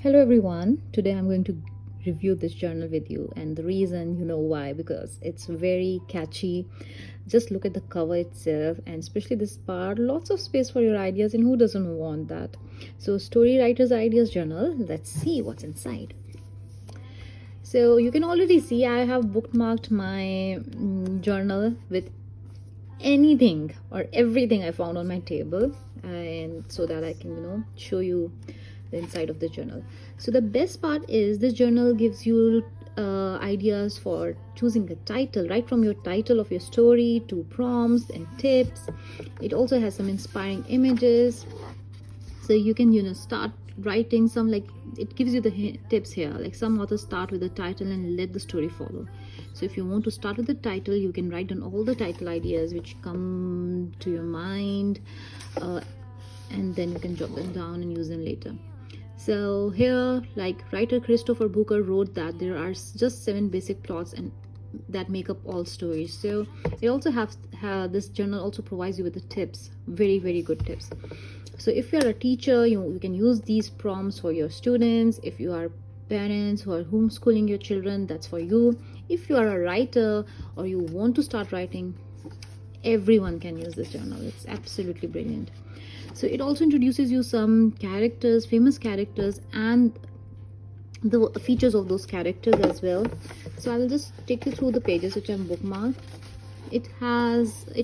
Hello everyone, today I'm going to review this journal with you, and the reason you know why, because it's very catchy. Just look at the cover itself, and especially this part, lots of space for your ideas, and who doesn't want that? So Story Writers Ideas Journal, let's see what's inside. So you can already see I have bookmarked my journal with anything or everything I found on my table, and so that I can show you the inside of the journal. So the best part is this journal gives you ideas for choosing a title, right from your title of your story to prompts and tips. It also has some inspiring images, so you can start writing some, like it gives you the tips here, like some authors start with the title and let the story follow. So if you want to start with the title, you can write down all the title ideas which come to your mind, and then you can jot them down and use them later. So here, like writer Christopher Booker wrote that there are just 7 basic plots and that make up all stories. So it also has this journal also provides you with the tips, very very good tips. So if you're a teacher, you can use these prompts for your students. If you are parents who are homeschooling your children, that's for you. If you are a writer or you want to start writing, everyone can use this journal. It's absolutely brilliant. So it also introduces you some characters, famous characters, and the features of those characters as well. So I will just take you through the pages which I'm bookmarked. It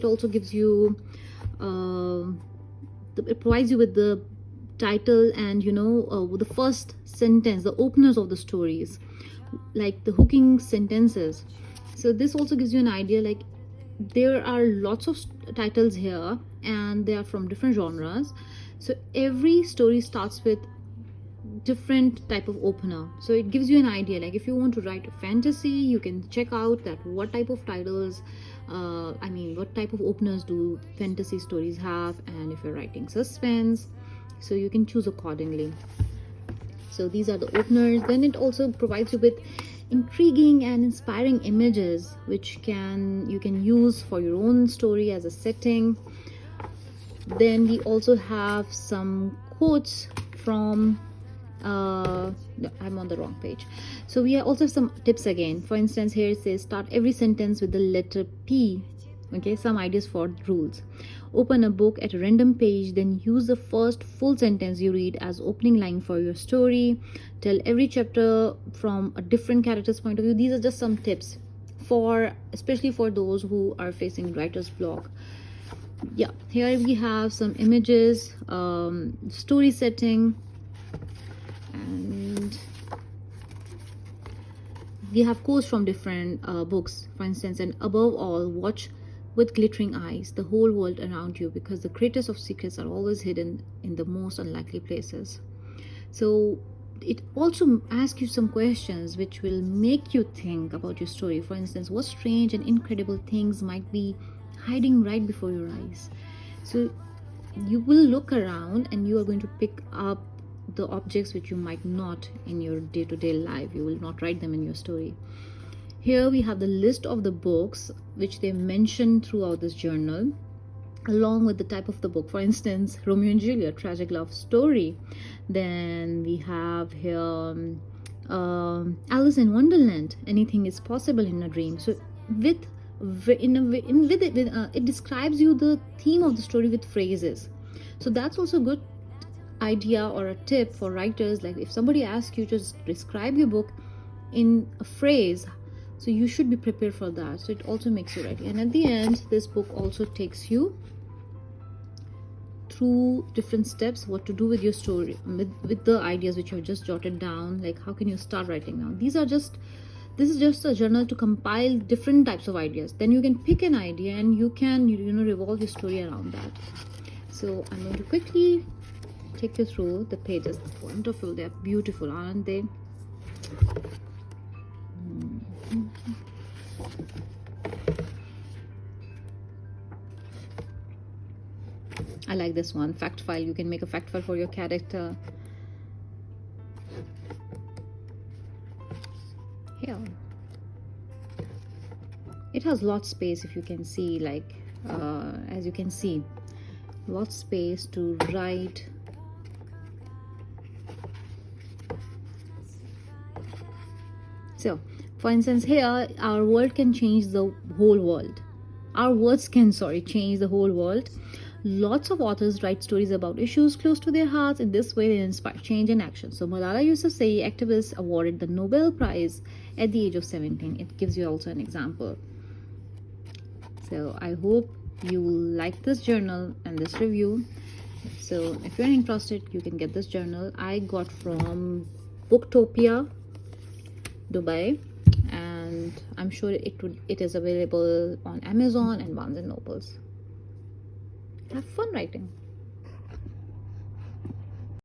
also gives you it provides you with the title and the first sentence, the openers of the stories, like the hooking sentences. So this also gives you an idea, like there are lots of titles here and they are from different genres. So every story starts with different type of opener, so it gives you an idea, like if you want to write a fantasy, you can check out that what type of titles, what type of openers do fantasy stories have. And if you're writing suspense, so you can choose accordingly. So these are the openers. Then it also provides you with intriguing and inspiring images which you can use for your own story as a setting. Then we also have some quotes from no, I'm on the wrong page. So we also have some tips again. For instance, here it says start every sentence with the letter P. Okay, some ideas for rules. Open a book at a random page, then use the first full sentence you read as opening line for your story. Tell every chapter from a different character's point of view. These are just some tips for, especially for those who are facing writer's block. Yeah, here we have some images, story setting, and we have quotes from different books. For instance, and above all, watch with glittering eyes the whole world around you, because the greatest of secrets are always hidden in the most unlikely places. So it also asks you some questions which will make you think about your story. For instance, what strange and incredible things might be hiding right before your eyes? So you will look around and you are going to pick up the objects which you might not in your day-to-day life. You will not write them in your story. Here we have the list of the books which they mention throughout this journal, along with the type of the book. For instance, Romeo and Juliet, tragic love story. Then we have here Alice in Wonderland, anything is possible in a dream. So it describes you the theme of the story with phrases. So that's also good idea or a tip for writers. Like if somebody asks you to describe your book in a phrase, so you should be prepared for that. So it also makes you ready. And at the end, this book also takes you through different steps, what to do with your story, with the ideas which you have just jotted down, like how can you start writing now. This is just a journal to compile different types of ideas. Then you can pick an idea and you can revolve your story around that. So I'm going to quickly take you through the pages. Wonderful, they're beautiful, aren't they? I like this one, fact file. You can make a fact file for your character. Here it has lot space, if you can see, like as you can see, lot space to write So, for instance, here our world can change the whole world. Our words can, change the whole world. Lots of authors write stories about issues close to their hearts. In this way, they inspire change and action. So, Malala Yousafzai, activist awarded the Nobel Prize at the age of 17. It gives you also an example. So, I hope you like this journal and this review. So, if you're interested, you can get this journal. I got from Booktopia, Dubai, and I'm sure it is available on Amazon and Barnes and Nobles. Have fun writing.